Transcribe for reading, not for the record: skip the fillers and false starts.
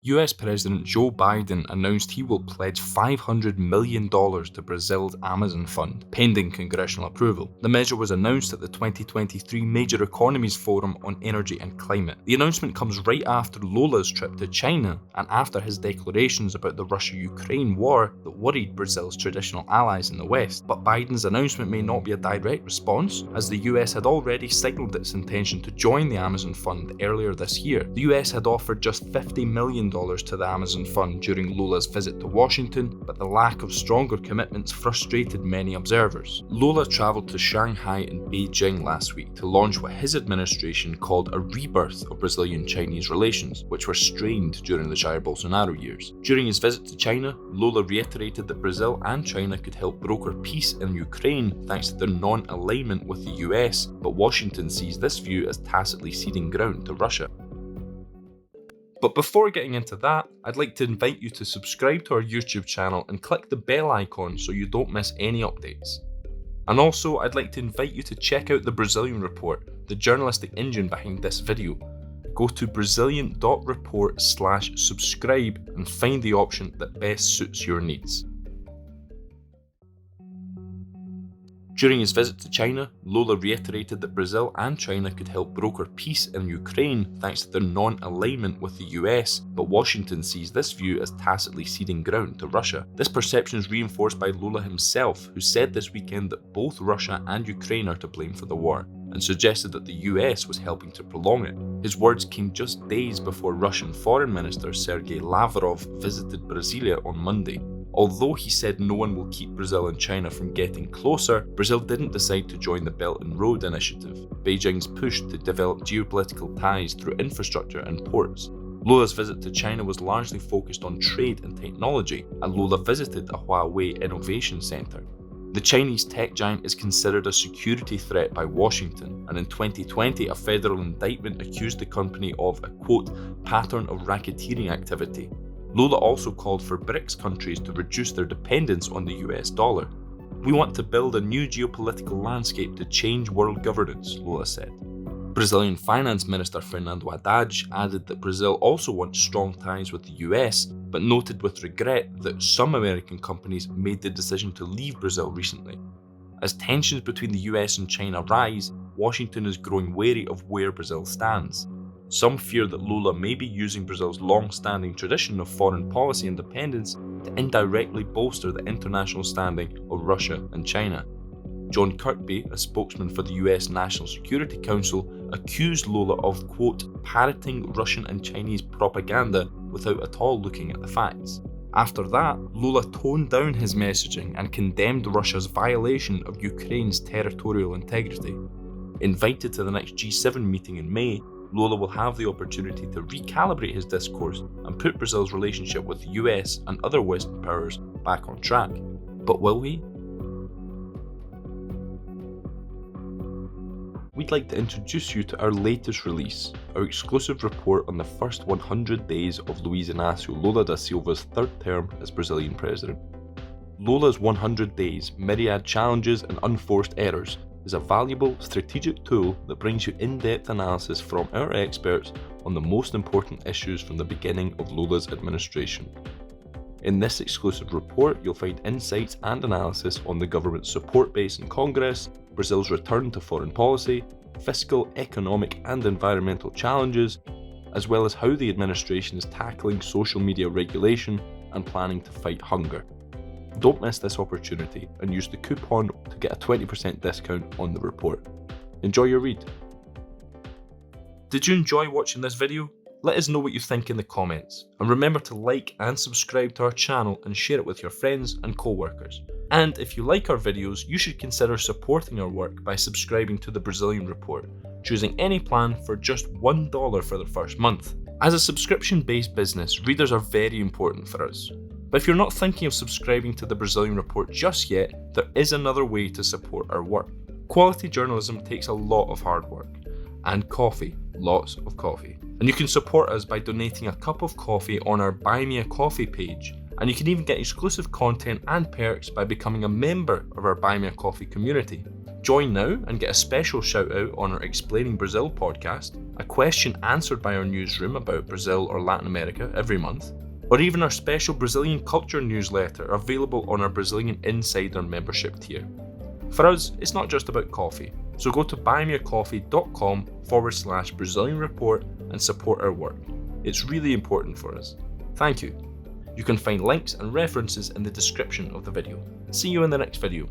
US President Joe Biden announced he will pledge $500 million to Brazil's Amazon Fund, pending congressional approval. The measure was announced at the 2023 Major Economies Forum on Energy and Climate. The announcement comes right after Lula's trip to China and after his declarations about the Russia-Ukraine war that worried Brazil's traditional allies in the West. But Biden's announcement may not be a direct response, as the US had already signalled its intention to join the Amazon Fund earlier this year. The US had offered just $50 million to the Amazon Fund during Lula's visit to Washington, but the lack of stronger commitments frustrated many observers. Lula travelled to Shanghai and Beijing last week to launch what his administration called a rebirth of Brazilian-Chinese relations, which were strained during the Jair Bolsonaro years. During his visit to China, Lula reiterated that Brazil and China could help broker peace in Ukraine thanks to their non-alignment with the US, but Washington sees this view as tacitly ceding ground to Russia. But before getting into that, I'd like to invite you to subscribe to our YouTube channel and click the bell icon so you don't miss any updates. And also, I'd like to invite you to check out the Brazilian Report, the journalistic engine behind this video. Go to brazilian.report/subscribe and find the option that best suits your needs. During his visit to China, Lula reiterated that Brazil and China could help broker peace in Ukraine thanks to their non-alignment with the US, but Washington sees this view as tacitly ceding ground to Russia. This perception is reinforced by Lula himself, who said this weekend that both Russia and Ukraine are to blame for the war, and suggested that the US was helping to prolong it. His words came just days before Russian Foreign Minister Sergei Lavrov visited Brasilia on Monday. Although he said no one will keep Brazil and China from getting closer, Brazil didn't decide to join the Belt and Road Initiative, Beijing's push to develop geopolitical ties through infrastructure and ports. Lula's visit to China was largely focused on trade and technology, and Lula visited a Huawei Innovation Center. The Chinese tech giant is considered a security threat by Washington, and in 2020 a federal indictment accused the company of a, quote, pattern of racketeering activity. Lula also called for BRICS countries to reduce their dependence on the US dollar. We want to build a new geopolitical landscape to change world governance, Lula said. Brazilian Finance Minister Fernando Haddad added that Brazil also wants strong ties with the US, but noted with regret that some American companies made the decision to leave Brazil recently. As tensions between the US and China rise, Washington is growing wary of where Brazil stands. Some fear that Lula may be using Brazil's long-standing tradition of foreign policy independence to indirectly bolster the international standing of Russia and China. John Kirby, a spokesman for the US National Security Council, accused Lula of, quote, parroting Russian and Chinese propaganda without at all looking at the facts. After that, Lula toned down his messaging and condemned Russia's violation of Ukraine's territorial integrity. Invited to the next G7 meeting in May, Lula will have the opportunity to recalibrate his discourse and put Brazil's relationship with the US and other Western powers back on track. But will he? We'd like to introduce you to our latest release, our exclusive report on the first 100 days of Luiz Inácio Lula da Silva's third term as Brazilian president. Lula's 100 days, myriad challenges and unforced errors is a valuable strategic tool that brings you in-depth analysis from our experts on the most important issues from the beginning of Lula's administration. In this exclusive report, you'll find insights and analysis on the government's support base in Congress, Brazil's return to foreign policy, fiscal, economic and environmental challenges, as well as how the administration is tackling social media regulation and planning to fight hunger. Don't miss this opportunity and use the coupon to get a 20% discount on the report. Enjoy your read. Did you enjoy watching this video? Let us know what you think in the comments, and remember to like and subscribe to our channel and share it with your friends and co-workers. And if you like our videos, you should consider supporting our work by subscribing to the Brazilian Report, choosing any plan for just $1 for the first month. As a subscription-based business, readers are very important for us. But if you're not thinking of subscribing to the Brazilian Report just yet, there is another way to support our work. Quality journalism takes a lot of hard work, and coffee, lots of coffee. And you can support us by donating a cup of coffee on our Buy Me a Coffee page, and you can even get exclusive content and perks by becoming a member of our Buy Me a Coffee community. Join now and get a special shout out on our Explaining Brazil podcast, a question answered by our newsroom about Brazil or Latin America every month, or even our special Brazilian culture newsletter available on our Brazilian Insider membership tier. For us, it's not just about coffee, so go to buymeacoffee.com/Brazilian Report and support our work. It's really important for us. Thank you. You can find links and references in the description of the video. See you in the next video.